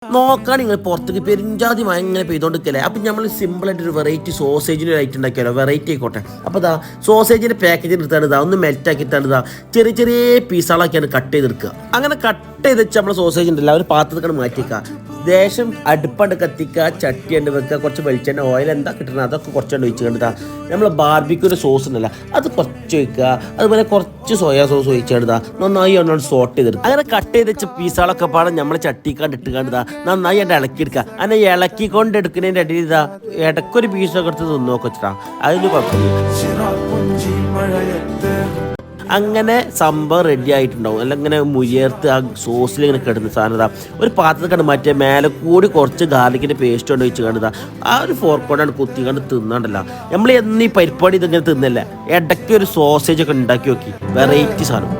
നോക്കാൻ നിങ്ങൾ പുറത്തേക്ക് പെരിഞ്ചാതി മഴ ഇങ്ങനെ പെയ്തോണ്ടിരിക്കല്ലേ. അപ്പം നമ്മൾ സിമ്പിളായിട്ട് ഒരു വെറൈറ്റി സോസേജിൻ്റെ ഐറ്റം ഉണ്ടാക്കിയാലോ, വെറൈറ്റി ആയിക്കോട്ടെ. അപ്പോൾ ഇതാ സോസേജിൻ്റെ പാക്കേജിൽ എടുത്താണ് ഇതാ ഒന്ന് മെൽറ്റ് ആക്കിയിട്ടാണ് ഇതാ ചെറിയ ചെറിയ പീസുകളാക്കിയാണ് കട്ട് ചെയ്തെടുക്കുക. അങ്ങനെ കട്ട് ചെയ്ത് വെച്ച് നമ്മൾ സോസേജ് ഉണ്ടല്ലോ ഒരു പാത്രത്തിലാണ് മാറ്റിക്കുക. ദേശം അടുപ്പണ്ട് കത്തിക്കുക, ചട്ടി ഉണ്ട് വെക്കുക, കുറച്ച് വെളിച്ചെണ്ണ ഓയിൽ എന്താ കിട്ടുന്നത് അതൊക്കെ കുറച്ചുകൊണ്ട് ഒഴിച്ച് കണ്ടാ നമ്മൾ ബാർബിക്യൂൻ്റെ സോസ് ഉണ്ടല്ലോ അത് കുറച്ച് ഒഴിക്കുക. അതുപോലെ കുറച്ച് സോയാ സോസ് ഒഴിച്ച് കണ്ടാ നന്നായി ഒന്നോട് സോട്ട് ചെയ്തെടുക്കുക. അങ്ങനെ കട്ട് ചെയ്ത് വെച്ച പീസുകളൊക്കെ പാടെ നമ്മൾ ചട്ടിക്കാണ്ട് ഇട്ട് കണ്ടാ നന്നായി അവിടെ ഇളക്കിയെടുക്കുക. അങ്ങനെ ഇളക്കിക്കൊണ്ട് എടുക്കുന്നതിൻ്റെ ഇടയിൽ ഇതാ ഇടയ്ക്കൊരു പീസൊക്കെ എടുത്ത് തിന്നോക്കെ വെച്ചിട്ടാ അതിന് കുഴപ്പമില്ല. അങ്ങനെ സംഭവം റെഡി ആയിട്ടുണ്ടാവും. അല്ല ഇങ്ങനെ മുയർത്ത് ആ സോസിൽ ഇങ്ങനെ കിടന്ന സാധനം ഒരു പാത്രത്തിൽ കണ്ട് മാറ്റിയ മേലെ കൂടി കുറച്ച് ഗാർലിക്കിൻ്റെ പേസ്റ്റ് കൊണ്ട് വെച്ച് കണ്ടതാ ആ ഒരു ഫോർക്കോണ്ടാണ് കുത്തി കണ്ട് തിന്നണ്ടല്ല. നമ്മൾ എന്നീ പരിപ്പാടി ഇതിങ്ങനെ തിന്നല്ല, ഇടയ്ക്ക് ഒരു സോസേജ് ഒക്കെ ഉണ്ടാക്കി നോക്കി വെറൈറ്റി സാധനം.